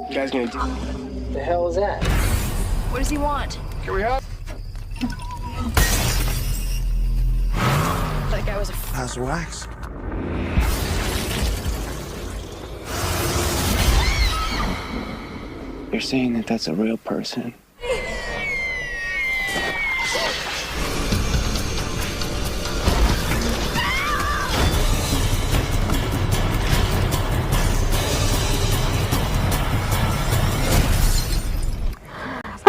You guys gonna do? The hell is that? What does he want? Can we help? That guy was a How's the wax? You're saying that that's a real person?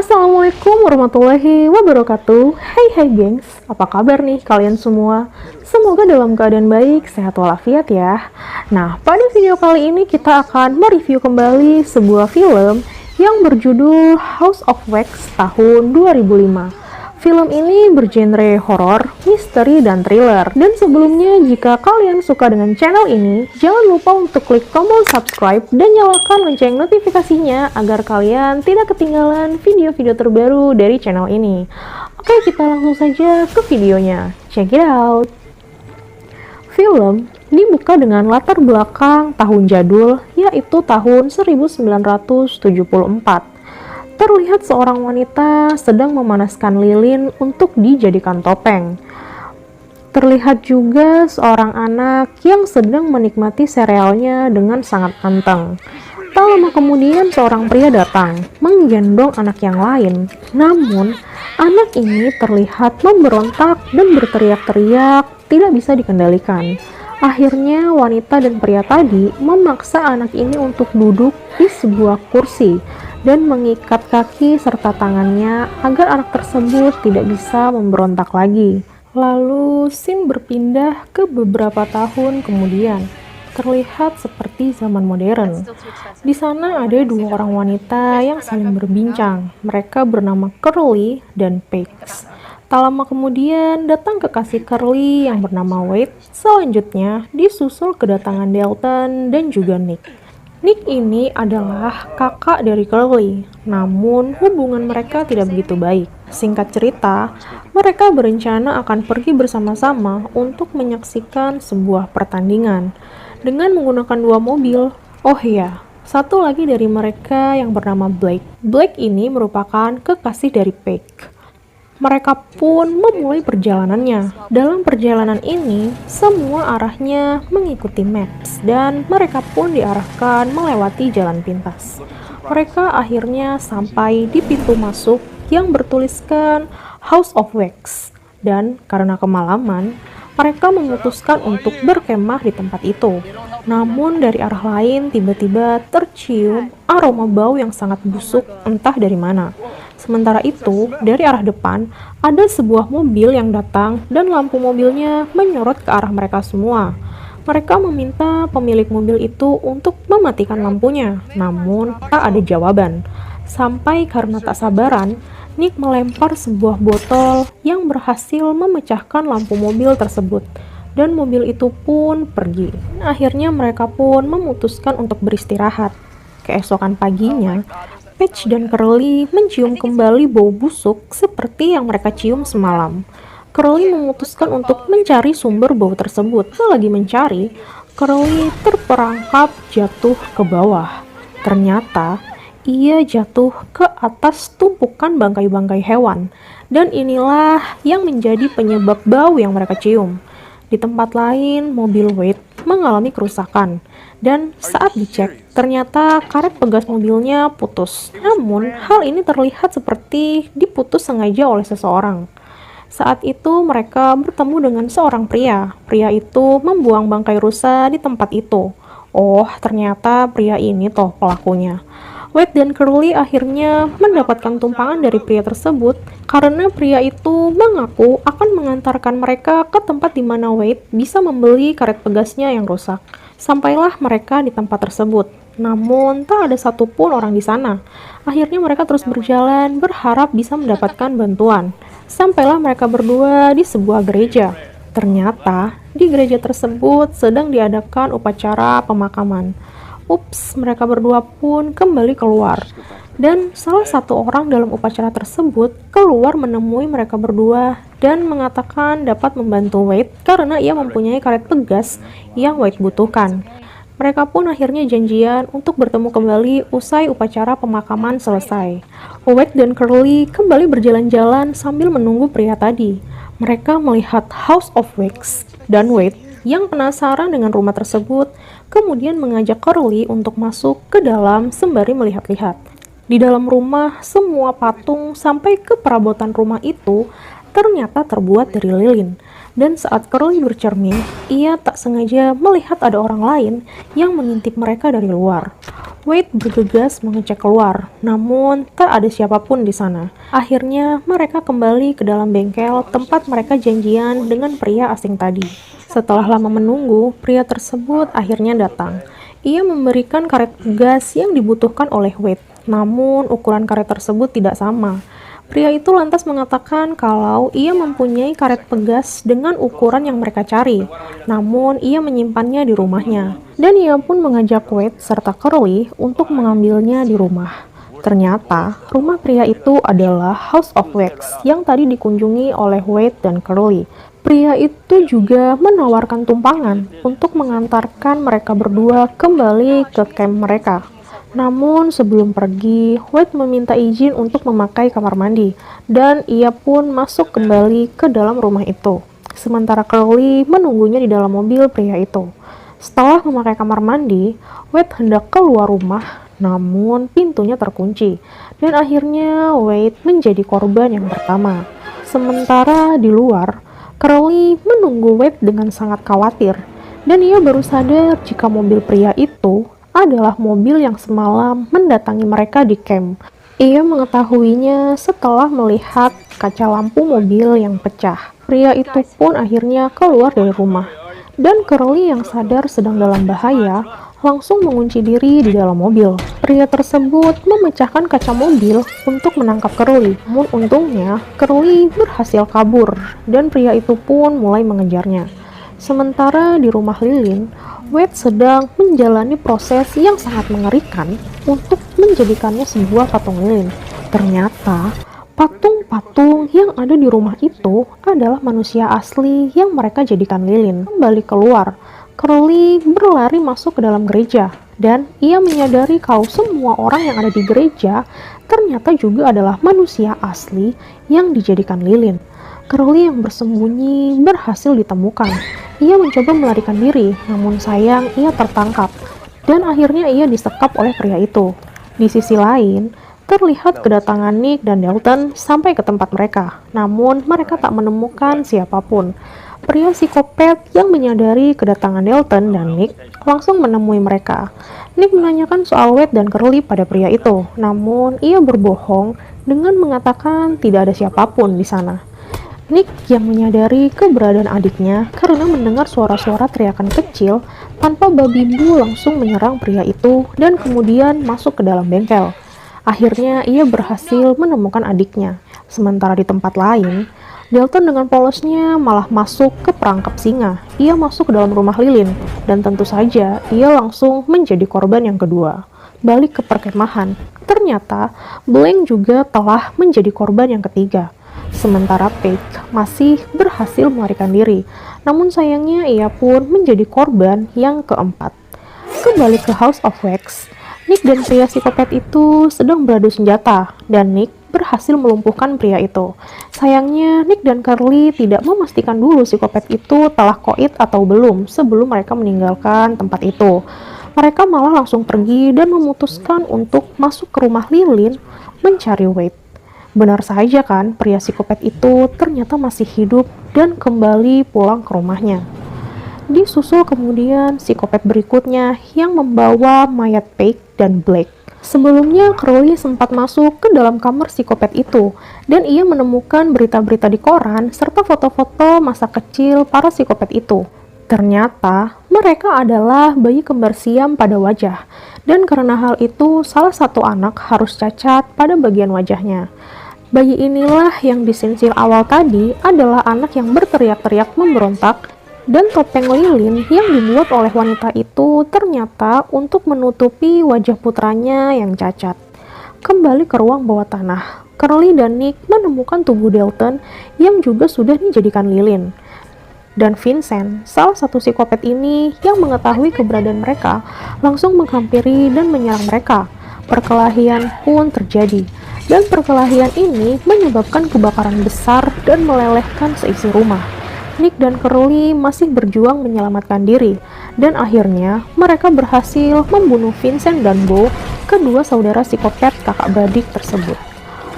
Assalamualaikum warahmatullahi wabarakatuh. Hai gengs, apa kabar nih kalian semua? Semoga dalam keadaan baik, sehat walafiat ya. Nah, pada video kali ini kita akan mereview kembali sebuah film yang berjudul House of Wax tahun 2005. Film ini bergenre horor, misteri, dan thriller. Dan sebelumnya, jika kalian suka dengan channel ini, jangan lupa untuk klik tombol subscribe dan nyalakan lonceng notifikasinya agar kalian tidak ketinggalan video-video terbaru dari channel ini. Oke, kita langsung saja ke videonya. Check it out! Film dibuka dengan latar belakang tahun jadul, yaitu tahun 1974. Terlihat seorang wanita sedang memanaskan lilin untuk dijadikan topeng. Terlihat juga seorang anak yang sedang menikmati serealnya dengan sangat anteng. Tak lama kemudian seorang pria datang, menggendong anak yang lain. Namun, anak ini terlihat memberontak dan berteriak-teriak, tidak bisa dikendalikan. Akhirnya, wanita dan pria tadi memaksa anak ini untuk duduk di sebuah kursi dan mengikat kaki serta tangannya agar anak tersebut tidak bisa memberontak lagi. Lalu, scene berpindah ke beberapa tahun kemudian. Terlihat seperti zaman modern. Di sana ada dua orang wanita yang saling berbincang. Mereka bernama Curly dan Paige. Tak lama kemudian datang kekasih Curly yang bernama Wade. Selanjutnya disusul kedatangan Dalton dan juga Nick. Nick ini adalah kakak dari Curly, namun hubungan mereka tidak begitu baik. Singkat cerita, mereka berencana akan pergi bersama-sama untuk menyaksikan sebuah pertandingan dengan menggunakan dua mobil. Oh iya, satu lagi dari mereka yang bernama Blake. Blake ini merupakan kekasih dari Paige. Mereka pun memulai perjalanannya. Dalam perjalanan ini, semua arahnya mengikuti maps dan mereka pun diarahkan melewati jalan pintas. Mereka akhirnya sampai di pintu masuk yang bertuliskan House of Wax. Dan karena kemalaman, mereka memutuskan untuk berkemah di tempat itu. Namun dari arah lain tiba-tiba tercium aroma bau yang sangat busuk entah dari mana. Sementara itu, dari arah depan, ada sebuah mobil yang datang dan lampu mobilnya menyorot ke arah mereka semua. Mereka meminta pemilik mobil itu untuk mematikan lampunya, namun tak ada jawaban. Sampai karena tak sabaran, Nick melempar sebuah botol yang berhasil memecahkan lampu mobil tersebut. Dan mobil itu pun pergi. Akhirnya mereka pun memutuskan untuk beristirahat. Keesokan paginya, Paige dan Curly mencium kembali bau busuk seperti yang mereka cium semalam. Curly memutuskan untuk mencari sumber bau tersebut. Selagi mencari, Curly terperangkap jatuh ke bawah. Ternyata, ia jatuh ke atas tumpukan bangkai-bangkai hewan. Dan inilah yang menjadi penyebab bau yang mereka cium. Di tempat lain, mobil Wade mengalami kerusakan. Dan saat dicek, ternyata karet pegas mobilnya putus. Namun, hal ini terlihat seperti diputus sengaja oleh seseorang. Saat itu, mereka bertemu dengan seorang pria. Pria itu membuang bangkai rusa di tempat itu. Oh, ternyata pria ini toh pelakunya. Wade dan Curly akhirnya mendapatkan tumpangan dari pria tersebut karena pria itu mengaku akan mengantarkan mereka ke tempat di mana Wade bisa membeli karet pegasnya yang rusak. Sampailah mereka di tempat tersebut, namun tak ada satupun orang di sana. Akhirnya mereka terus berjalan berharap bisa mendapatkan bantuan. Sampailah mereka berdua di sebuah gereja. Ternyata di gereja tersebut sedang diadakan upacara pemakaman. Ups, mereka berdua pun kembali keluar. Dan salah satu orang dalam upacara tersebut keluar menemui mereka berdua dan mengatakan dapat membantu Wade karena ia mempunyai karet pegas yang Wade butuhkan. Mereka pun akhirnya janjian untuk bertemu kembali usai upacara pemakaman selesai. Wade dan Curly kembali berjalan-jalan sambil menunggu pria tadi. Mereka melihat House of Wax, dan Wade yang penasaran dengan rumah tersebut kemudian mengajak Curly untuk masuk ke dalam sembari melihat-lihat. Di dalam rumah, semua patung sampai ke perabotan rumah itu ternyata terbuat dari lilin. Dan saat Curly bercermin, ia tak sengaja melihat ada orang lain yang mengintip mereka dari luar. Wade bergegas mengecek keluar, namun tak ada siapapun di sana. Akhirnya mereka kembali ke dalam bengkel tempat mereka janjian dengan pria asing tadi. Setelah lama menunggu, pria tersebut akhirnya datang. Ia memberikan karet gas yang dibutuhkan oleh Wade, namun ukuran karet tersebut tidak sama. Pria itu lantas mengatakan kalau ia mempunyai karet pegas dengan ukuran yang mereka cari, namun ia menyimpannya di rumahnya. Dan ia pun mengajak Wade serta Curly untuk mengambilnya di rumah. Ternyata, rumah pria itu adalah House of Wax yang tadi dikunjungi oleh Wade dan Curly. Pria itu juga menawarkan tumpangan untuk mengantarkan mereka berdua kembali ke camp mereka. Namun sebelum pergi, Wade meminta izin untuk memakai kamar mandi, dan ia pun masuk kembali ke dalam rumah itu. Sementara Curly menunggunya di dalam mobil pria itu. Setelah memakai kamar mandi, Wade hendak keluar rumah, namun pintunya terkunci, dan akhirnya Wade menjadi korban yang pertama. Sementara di luar, Curly menunggu Wade dengan sangat khawatir, dan ia baru sadar jika mobil pria itu adalah mobil yang semalam mendatangi mereka di camp. Ia mengetahuinya setelah melihat kaca lampu mobil yang pecah. Pria itu pun akhirnya keluar dari rumah, dan Curly yang sadar sedang dalam bahaya langsung mengunci diri di dalam mobil. Pria tersebut memecahkan kaca mobil untuk menangkap Curly, namun untungnya Curly berhasil kabur, dan pria itu pun mulai mengejarnya. Sementara di rumah lilin, Wade sedang menjalani proses yang sangat mengerikan untuk menjadikannya sebuah patung lilin. Ternyata, patung-patung yang ada di rumah itu adalah manusia asli yang mereka jadikan lilin. Kembali keluar, Curly berlari masuk ke dalam gereja, dan ia menyadari kalau semua orang yang ada di gereja ternyata juga adalah manusia asli yang dijadikan lilin. Curly yang bersembunyi berhasil ditemukan. Ia mencoba melarikan diri, namun sayang ia tertangkap, dan akhirnya ia disekap oleh pria itu. Di sisi lain, terlihat kedatangan Nick dan Dalton sampai ke tempat mereka, namun mereka tak menemukan siapapun. Pria psikopat yang menyadari kedatangan Dalton dan Nick langsung menemui mereka. Nick menanyakan soal Wade dan Curly pada pria itu, namun ia berbohong dengan mengatakan tidak ada siapapun di sana. Nick yang menyadari keberadaan adiknya karena mendengar suara-suara teriakan kecil tanpa babi bu langsung menyerang pria itu dan kemudian masuk ke dalam bengkel. Akhirnya ia berhasil menemukan adiknya. Sementara di tempat lain, Dalton dengan polosnya malah masuk ke perangkap singa. Ia masuk ke dalam rumah lilin, dan tentu saja ia langsung menjadi korban yang kedua. Balik ke perkemahan, ternyata Blank juga telah menjadi korban yang ketiga. Sementara Paige masih berhasil melarikan diri, namun sayangnya ia pun menjadi korban yang keempat. Kembali ke House of Wax, Nick dan pria psikopat itu sedang beradu senjata, dan Nick berhasil melumpuhkan pria itu. Sayangnya, Nick dan Curly tidak memastikan dulu psikopat itu telah koit atau belum sebelum mereka meninggalkan tempat itu. Mereka malah langsung pergi dan memutuskan untuk masuk ke rumah lilin mencari Wade. Benar saja kan, pria psikopat itu ternyata masih hidup dan kembali pulang ke rumahnya. Disusul kemudian psikopat berikutnya yang membawa mayat Paige dan Blake. Sebelumnya, Curly sempat masuk ke dalam kamar psikopat itu, dan ia menemukan berita-berita di koran serta foto-foto masa kecil para psikopat itu. Ternyata, mereka adalah bayi kembar siam pada wajah, dan karena hal itu, salah satu anak harus cacat pada bagian wajahnya. Bayi inilah yang di scene awal tadi adalah anak yang berteriak-teriak memberontak, dan topeng lilin yang dibuat oleh wanita itu ternyata untuk menutupi wajah putranya yang cacat. Kembali ke ruang bawah tanah, Curly dan Nick menemukan tubuh Dalton yang juga sudah dijadikan lilin. Dan Vincent, salah satu psikopat ini yang mengetahui keberadaan mereka, langsung menghampiri dan menyerang mereka. Perkelahian pun terjadi, dan perkelahian ini menyebabkan kebakaran besar dan melelehkan seisi rumah. Nick dan Curly masih berjuang menyelamatkan diri, dan akhirnya mereka berhasil membunuh Vincent dan Bo, kedua saudara psikopat kakak beradik tersebut.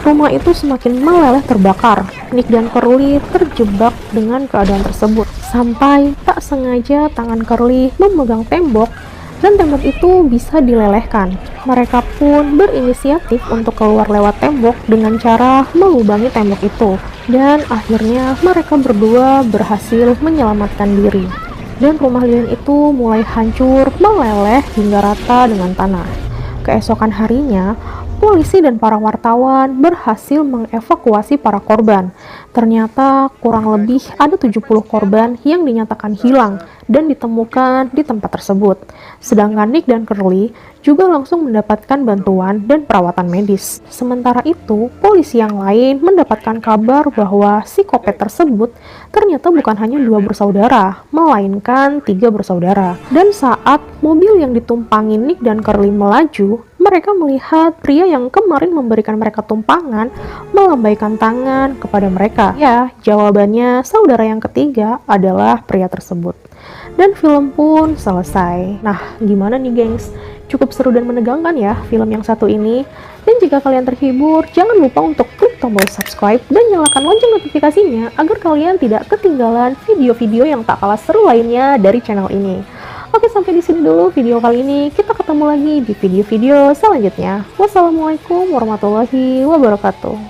Rumah itu semakin meleleh terbakar. Nick dan Curly terjebak dengan keadaan tersebut, sampai tak sengaja tangan Curly memegang tembok, dan tembok itu bisa dilelehkan. Mereka pun berinisiatif untuk keluar lewat tembok dengan cara melubangi tembok itu, dan akhirnya mereka berdua berhasil menyelamatkan diri. Dan rumah lilin itu mulai hancur, meleleh hingga rata dengan tanah. Keesokan harinya, polisi dan para wartawan berhasil mengevakuasi para korban. Ternyata kurang lebih ada 70 korban yang dinyatakan hilang dan ditemukan di tempat tersebut. Sedangkan Nick dan Curly juga langsung mendapatkan bantuan dan perawatan medis. Sementara itu, polisi yang lain mendapatkan kabar bahwa psikopat tersebut ternyata bukan hanya 2 bersaudara, melainkan 3 bersaudara. Dan saat mobil yang ditumpangi Nick dan Curly melaju, mereka melihat pria yang kemarin memberikan mereka tumpangan melambaikan tangan kepada mereka. Ya, jawabannya saudara yang ketiga adalah pria tersebut. Dan film pun selesai. Nah, gimana nih gengs? Cukup seru dan menegangkan ya film yang satu ini. Dan jika kalian terhibur, jangan lupa untuk klik tombol subscribe dan nyalakan lonceng notifikasinya agar kalian tidak ketinggalan video-video yang tak kalah seru lainnya dari channel ini. Oke, sampai di sini dulu video kali ini. Kita ketemu lagi di video-video selanjutnya. Wassalamualaikum warahmatullahi wabarakatuh.